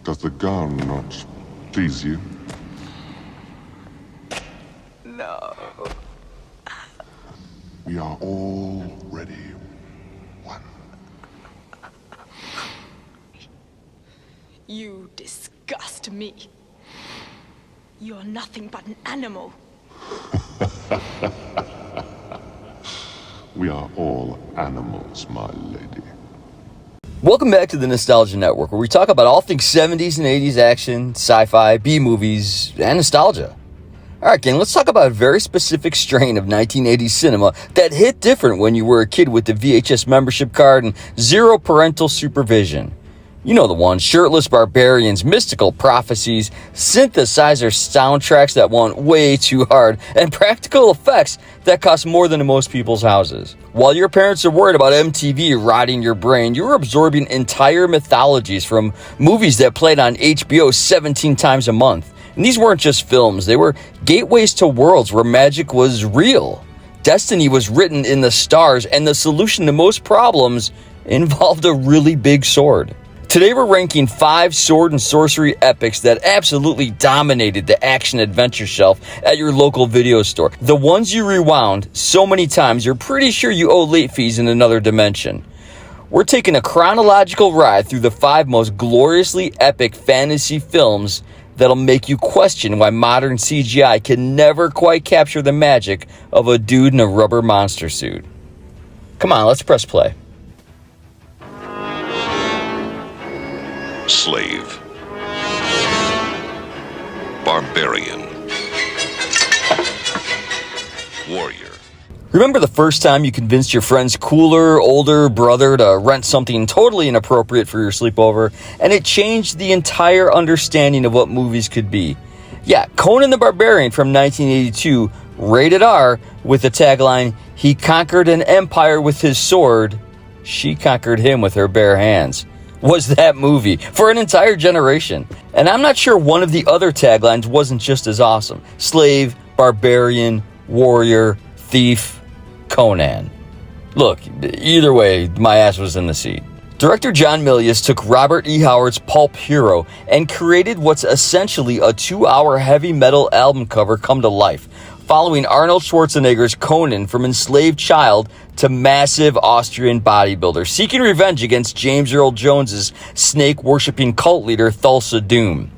Does the gun not please you? No. We are already one. You disgust me. You're nothing but an animal. We are all animals, my lady. Welcome back to the Nostalgia Network, where we talk about all things 70s and 80s action, sci-fi, B-movies, and nostalgia. Alright, gang, let's talk about a very specific strain of 1980s cinema that hit different when you were a kid with the VHS membership card and zero parental supervision. You know the one: shirtless barbarians, mystical prophecies, synthesizer soundtracks that went way too hard, and practical effects that cost more than in most people's houses. While your parents are worried about MTV rotting your brain, you were absorbing entire mythologies from movies that played on HBO 17 times a month. And these weren't just films, they were gateways to worlds where magic was real. Destiny was written in the stars, and the solution to most problems involved a really big sword. Today we're ranking 5 sword and sorcery epics that absolutely dominated the action-adventure shelf at your local video store. The ones you rewound so many times you're pretty sure you owe late fees in another dimension. We're taking a chronological ride through the 5 most gloriously epic fantasy films that'll make you question why modern CGI can never quite capture the magic of a dude in a rubber monster suit. Come on, let's press play. Slave. Barbarian. Warrior. Remember the first time you convinced your friend's cooler, older brother to rent something totally inappropriate for your sleepover, and it changed the entire understanding of what movies could be? Yeah, Conan the Barbarian from 1982, rated R, with the tagline, "He conquered an empire with his sword, she conquered him with her bare hands," was that movie for an entire generation. And I'm not sure one of the other taglines wasn't just as awesome. Slave, barbarian, warrior, thief, Conan. Look, either way, my ass was in the seat. Director John Milius took Robert E. Howard's pulp hero and created what's essentially a 2-hour heavy metal album cover come to life, following Arnold Schwarzenegger's Conan from enslaved child to massive Austrian bodybuilder, seeking revenge against James Earl Jones's snake-worshipping cult leader Thulsa Doom.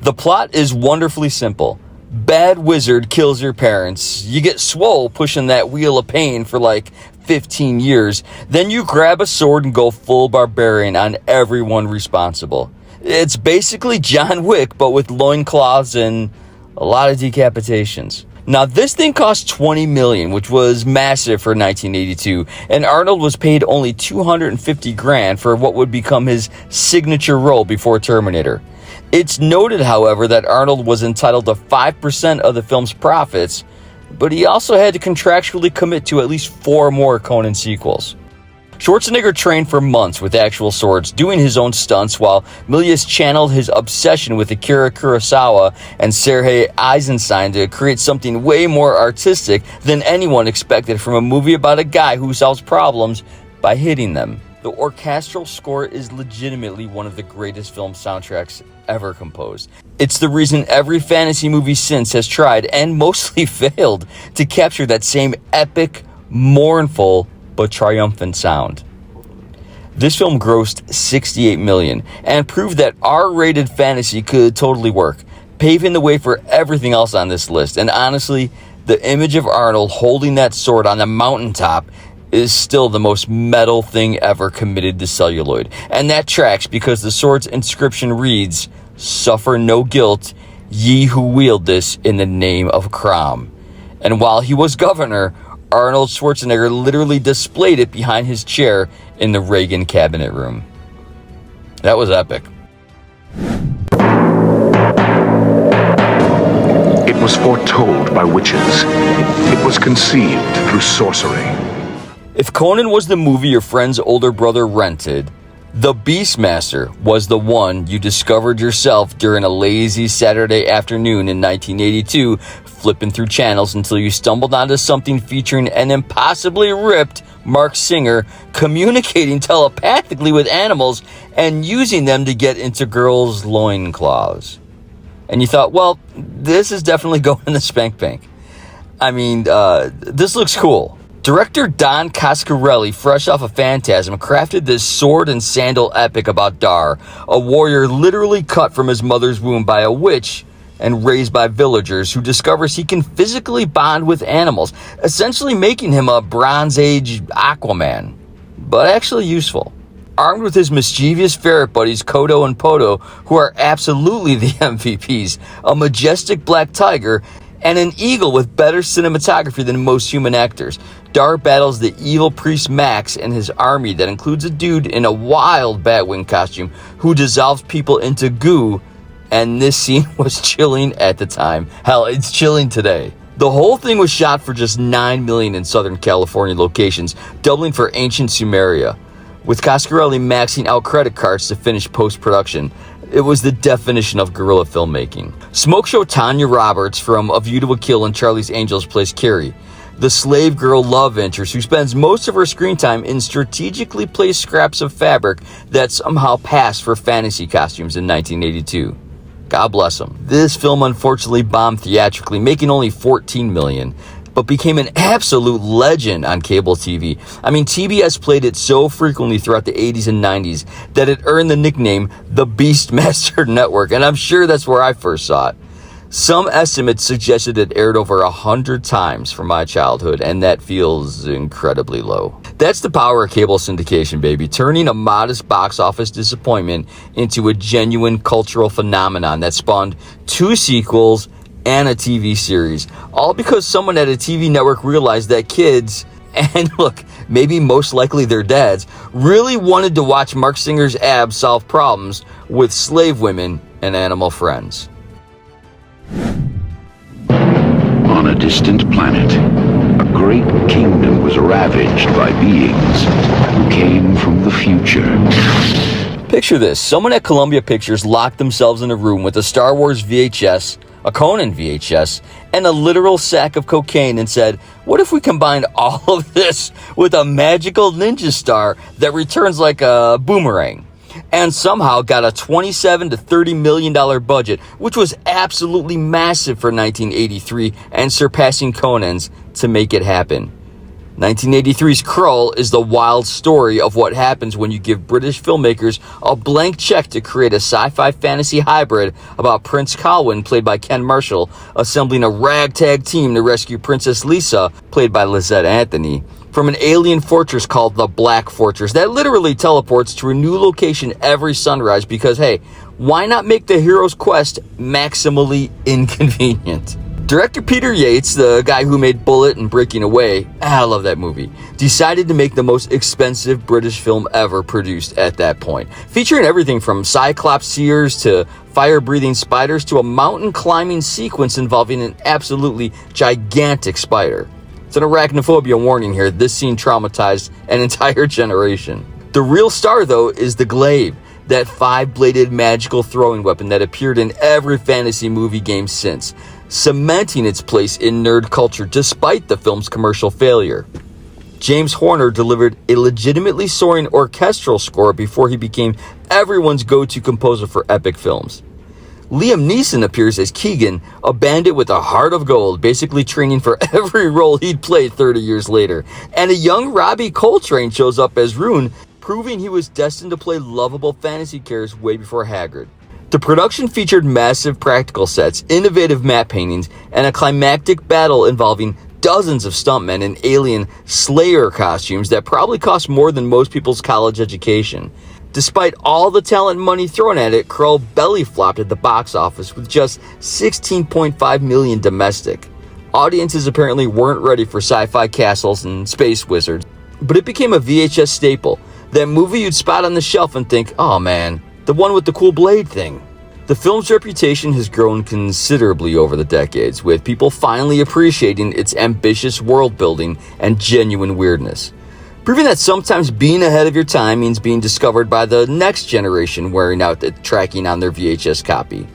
The plot is wonderfully simple. Bad wizard kills your parents, you get swole pushing that wheel of pain for like 15 years, then you grab a sword and go full barbarian on everyone responsible. It's basically John Wick, but with loincloths and a lot of decapitations. Now, this thing cost $20 million, which was massive for 1982, and Arnold was paid only $250,000 for what would become his signature role before Terminator. It's noted, however, that Arnold was entitled to 5% of the film's profits, but he also had to contractually commit to at least 4 more Conan sequels. Schwarzenegger trained for months with actual swords, doing his own stunts, while Milius channeled his obsession with Akira Kurosawa and Sergei Eisenstein to create something way more artistic than anyone expected from a movie about a guy who solves problems by hitting them. The orchestral score is legitimately one of the greatest film soundtracks ever composed. It's the reason every fantasy movie since has tried, and mostly failed, to capture that same epic, mournful, but triumphant sound. This film grossed $68 million and proved that R-rated fantasy could totally work, paving the way for everything else on this list. And honestly, the image of Arnold holding that sword on the mountaintop is still the most metal thing ever committed to celluloid. And that tracks because the sword's inscription reads, "Suffer no guilt, ye who wield this in the name of Crom." And while he was governor, Arnold Schwarzenegger literally displayed it behind his chair in the Reagan cabinet room. That was epic. It was foretold by witches. It was conceived through sorcery. If Conan was the movie your friend's older brother rented, the Beastmaster was the one you discovered yourself during a lazy Saturday afternoon in 1982, flipping through channels until you stumbled onto something featuring an impossibly ripped Marc Singer communicating telepathically with animals and using them to get into girls' loincloths. And you thought, well, this is definitely going in the spank bank. I mean, this looks cool. Director Don Coscarelli, fresh off of Phantasm, crafted this sword and sandal epic about Dar, a warrior literally cut from his mother's womb by a witch and raised by villagers, who discovers he can physically bond with animals, essentially making him a Bronze Age Aquaman, but actually useful. Armed with his mischievous ferret buddies Kodo and Podo, who are absolutely the MVPs, a majestic black tiger, and an eagle with better cinematography than most human actors, Dar battles the evil priest Max and his army that includes a dude in a wild Batwing costume who dissolves people into goo, and this scene was chilling at the time. Hell, it's chilling today. The whole thing was shot for just $9 million in Southern California locations, doubling for ancient Sumeria, with Coscarelli maxing out credit cards to finish post-production. It was the definition of guerrilla filmmaking. Smoke show Tanya Roberts from A View to a Kill and Charlie's Angels plays Carrie, the slave girl love interest who spends most of her screen time in strategically placed scraps of fabric that somehow passed for fantasy costumes in 1982. God bless them. This film unfortunately bombed theatrically, making only $14 million, but became an absolute legend on cable TV. I mean, TBS played it so frequently throughout the 80s and 90s that it earned the nickname the Beastmaster Network, and I'm sure that's where I first saw it. Some estimates suggested it aired over 100 times from my childhood, and that feels incredibly low. That's the power of cable syndication, baby, turning a modest box office disappointment into a genuine cultural phenomenon that spawned 2 sequels and a TV series, all because someone at a TV network realized that kids, and look, maybe most likely their dads, really wanted to watch Marc Singer's abs solve problems with slave women and animal friends. On a distant planet, a great kingdom was ravaged by beings who came from the future. Picture this. Someone at Columbia Pictures locked themselves in a room with a Star Wars VHS, a Conan VHS, and a literal sack of cocaine and said, what if we combined all of this with a magical ninja star that returns like a boomerang? And somehow got a $27 to $30 million budget, which was absolutely massive for 1983 and surpassing Conan's to make it happen. 1983's Krull is the wild story of what happens when you give British filmmakers a blank check to create a sci-fi fantasy hybrid about Prince Colwyn, played by Ken Marshall, assembling a ragtag team to rescue Princess Lisa, played by Lizette Anthony, from an alien fortress called the Black Fortress that literally teleports to a new location every sunrise because, hey, why not make the hero's quest maximally inconvenient? Director Peter Yates, the guy who made Bullet and Breaking Away, I love that movie, decided to make the most expensive British film ever produced at that point, featuring everything from Cyclops seers to fire-breathing spiders to a mountain-climbing sequence involving an absolutely gigantic spider. It's an arachnophobia warning here. This scene traumatized an entire generation. The real star, though, is the Glaive, that 5-bladed magical throwing weapon that appeared in every fantasy movie game since, cementing its place in nerd culture despite the film's commercial failure. James Horner delivered a legitimately soaring orchestral score before he became everyone's go-to composer for epic films. Liam Neeson appears as Keegan, a bandit with a heart of gold, basically training for every role he'd played 30 years later. And a young Robbie Coltrane shows up as Rune, proving he was destined to play lovable fantasy characters way before Hagrid. The production featured massive practical sets, innovative matte paintings, and a climactic battle involving dozens of stuntmen in alien Slayer costumes that probably cost more than most people's college education. Despite all the talent and money thrown at it, Krull belly flopped at the box office with just $16.5 million domestic. Audiences apparently weren't ready for sci-fi castles and space wizards, but it became a VHS staple. That movie you'd spot on the shelf and think, oh man, the one with the cool blade thing. The film's reputation has grown considerably over the decades, with people finally appreciating its ambitious world building and genuine weirdness, proving that sometimes being ahead of your time means being discovered by the next generation wearing out the tracking on their VHS copy.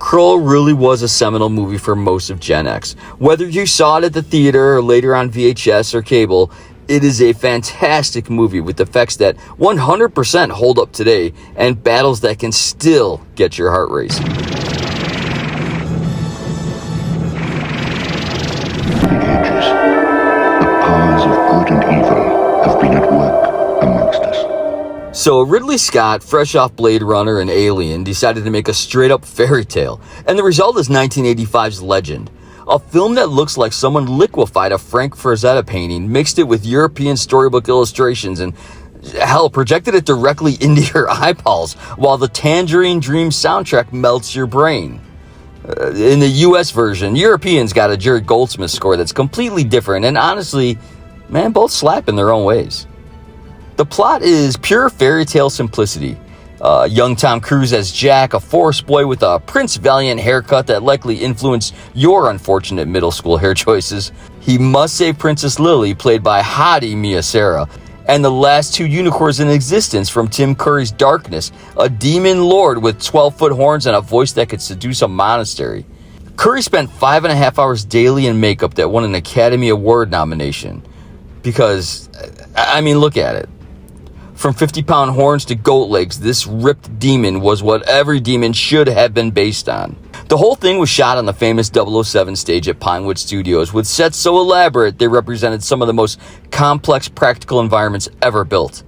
Krull really was a seminal movie for most of Gen X. Whether you saw it at the theater or later on VHS or cable, it is a fantastic movie with effects that 100% hold up today and battles that can still get your heart racing. For the ages, the powers of good and evil have been at work amongst us. So Ridley Scott, fresh off Blade Runner and Alien, decided to make a straight-up fairy tale, and the result is 1985's Legend, a film that looks like someone liquefied a Frank Frazetta painting, mixed it with European storybook illustrations, and hell, projected it directly into your eyeballs, while the Tangerine Dream soundtrack melts your brain. In the US version, Europeans got a Jerry Goldsmith score that's completely different, and honestly, man, both slap in their own ways. The plot is pure fairy tale simplicity. Young Tom Cruise as Jack, a forest boy with a Prince Valiant haircut that likely influenced your unfortunate middle school hair choices. He must save Princess Lily, played by hottie Mia Sara, and the last two unicorns in existence from Tim Curry's Darkness, a demon lord with 12-foot horns and a voice that could seduce a monastery. Curry spent 5.5 hours daily in makeup that won an Academy Award nomination. Because, I mean, look at it. From 50-pound horns to goat legs, this ripped demon was what every demon should have been based on. The whole thing was shot on the famous 007 stage at Pinewood Studios, with sets so elaborate they represented some of the most complex practical environments ever built.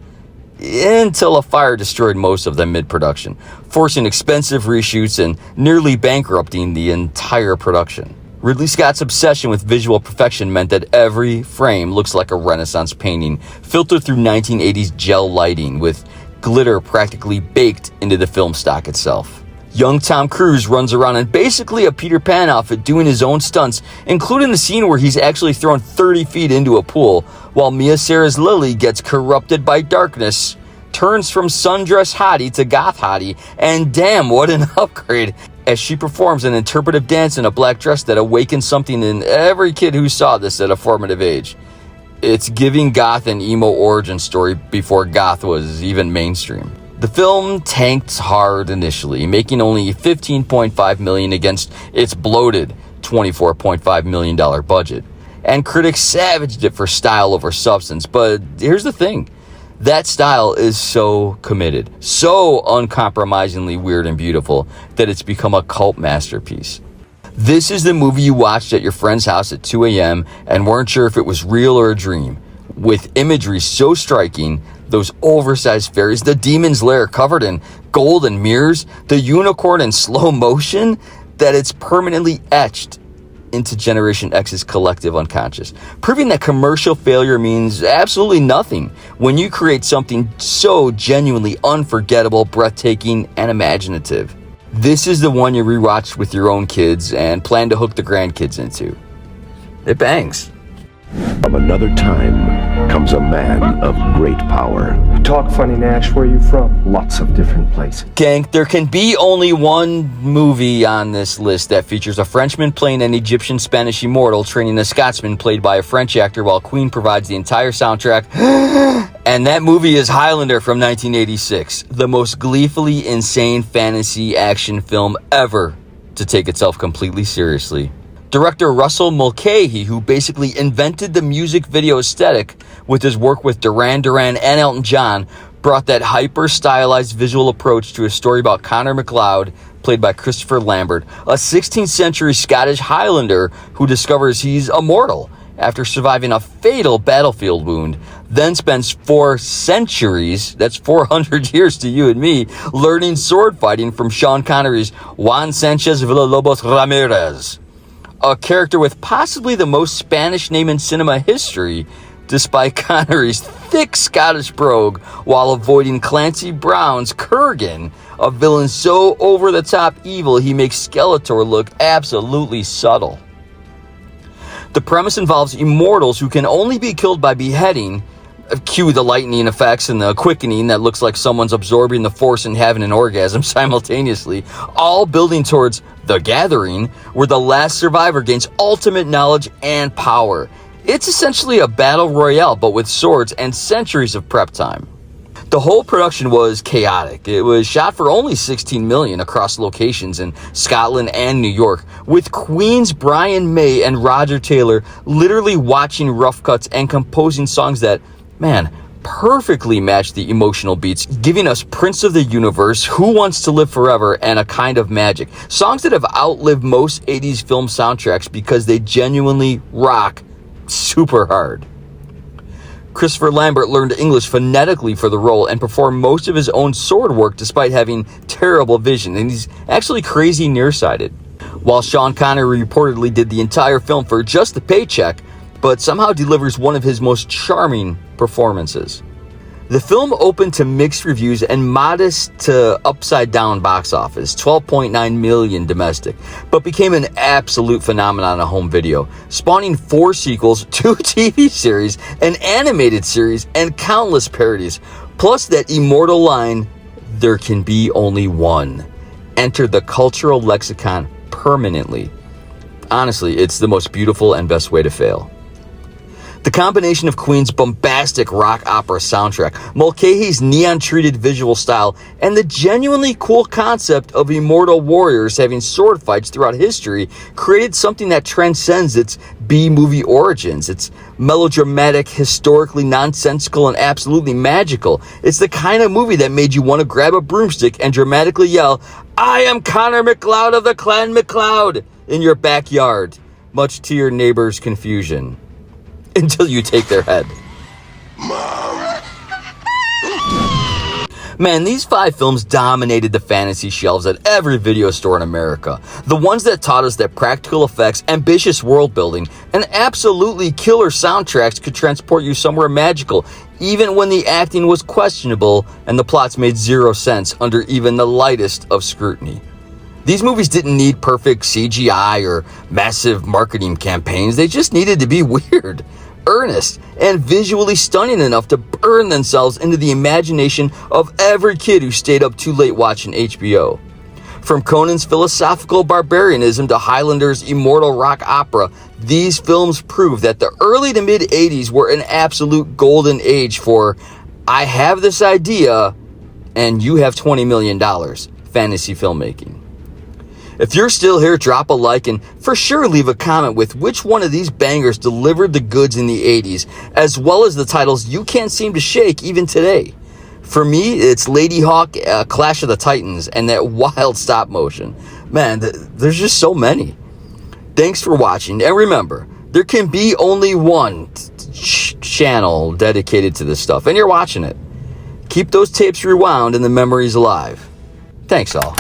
Until a fire destroyed most of them mid-production, forcing expensive reshoots and nearly bankrupting the entire production. Ridley Scott's obsession with visual perfection meant that every frame looks like a Renaissance painting, filtered through 1980s gel lighting, with glitter practically baked into the film stock itself. Young Tom Cruise runs around in basically a Peter Pan outfit doing his own stunts, including the scene where he's actually thrown 30 feet into a pool, while Mia Sara's Lily gets corrupted by darkness, turns from sundress hottie to goth hottie, and damn, what an upgrade, as she performs an interpretive dance in a black dress that awakens something in every kid who saw this at a formative age. It's giving goth an emo origin story before goth was even mainstream. The film tanked hard initially, making only $15.5 million against its bloated $24.5 million budget. And critics savaged it for style over substance, but here's the thing. That style is so committed, so uncompromisingly weird and beautiful, that it's become a cult masterpiece. This is the movie you watched at your friend's house at 2 a.m. and weren't sure if it was real or a dream. With imagery so striking, those oversized fairies, the demon's lair covered in gold and mirrors, the unicorn in slow motion, that it's permanently etched into Generation X's collective unconscious, proving that commercial failure means absolutely nothing when you create something so genuinely unforgettable, breathtaking, and imaginative. This is the one you rewatch with your own kids and plan to hook the grandkids into. It bangs. From another time comes a man of great power. You talk funny, Nash. Where are you from? Lots of different places. Gang, there can be only one movie on this list that features a Frenchman playing an Egyptian Spanish immortal training a Scotsman played by a French actor while Queen provides the entire soundtrack. And that movie is Highlander from 1986, the most gleefully insane fantasy action film ever to take itself completely seriously. Director Russell Mulcahy, who basically invented the music video aesthetic with his work with Duran Duran and Elton John, brought that hyper-stylized visual approach to a story about Connor MacLeod, played by Christopher Lambert, a 16th century Scottish Highlander who discovers he's immortal after surviving a fatal battlefield wound, then spends 4 centuries, that's 400 years to you and me, learning sword fighting from Sean Connery's Juan Sanchez Villalobos Ramirez. A character with possibly the most Spanish name in cinema history, despite Connery's thick Scottish brogue, while avoiding Clancy Brown's Kurgan, a villain so over-the-top evil he makes Skeletor look absolutely subtle. The premise involves immortals who can only be killed by beheading, cue the lightning effects and the quickening that looks like someone's absorbing the force and having an orgasm simultaneously, all building towards the gathering, where the last survivor gains ultimate knowledge and power. It's essentially a battle royale, but with swords and centuries of prep time. The whole production was chaotic. It was shot for only $16 million across locations in Scotland and New York, with Queen's Brian May and Roger Taylor literally watching rough cuts and composing songs that, man, perfectly matched the emotional beats, giving us Prince of the Universe, Who Wants to Live Forever, and A Kind of Magic. Songs that have outlived most 80s film soundtracks because they genuinely rock super hard. Christopher Lambert learned English phonetically for the role and performed most of his own sword work despite having terrible vision, and he's actually crazy nearsighted. While Sean Connery reportedly did the entire film for just the paycheck, but somehow delivers one of his most charming performances. The film opened to mixed reviews and modest to upside down box office, 12.9 million domestic, but became an absolute phenomenon on home video, spawning 4 sequels, 2 TV series, an animated series, and countless parodies, plus that immortal line, "There can be only one," entered the cultural lexicon permanently. Honestly, it's the most beautiful and best way to fail. The combination of Queen's bombastic rock opera soundtrack, Mulcahy's neon-treated visual style, and the genuinely cool concept of immortal warriors having sword fights throughout history created something that transcends its B-movie origins. It's melodramatic, historically nonsensical, and absolutely magical. It's the kind of movie that made you want to grab a broomstick and dramatically yell, "I am Connor MacLeod of the Clan MacLeod," in your backyard, much to your neighbor's confusion. Until you take their head. Man, these 5 films dominated the fantasy shelves at every video store in America. The ones that taught us that practical effects, ambitious world building, and absolutely killer soundtracks could transport you somewhere magical, even when the acting was questionable and the plots made zero sense under even the lightest of scrutiny. These movies didn't need perfect CGI or massive marketing campaigns. They just needed to be weird, earnest, and visually stunning enough to burn themselves into the imagination of every kid who stayed up too late watching HBO. From Conan's philosophical barbarianism to Highlander's immortal rock opera, these films prove that the early to mid-80s were an absolute golden age for "I have this idea and you have $20 million" fantasy filmmaking. If you're still here, drop a like and for sure leave a comment with which one of these bangers delivered the goods in the 80s, as well as the titles you can't seem to shake even today. For me, it's Lady Hawk, Clash of the Titans, and that wild stop motion. Man, there's just so many. Thanks for watching, and remember, there can be only one channel dedicated to this stuff, and you're watching it. Keep those tapes rewound and the memories alive. Thanks all.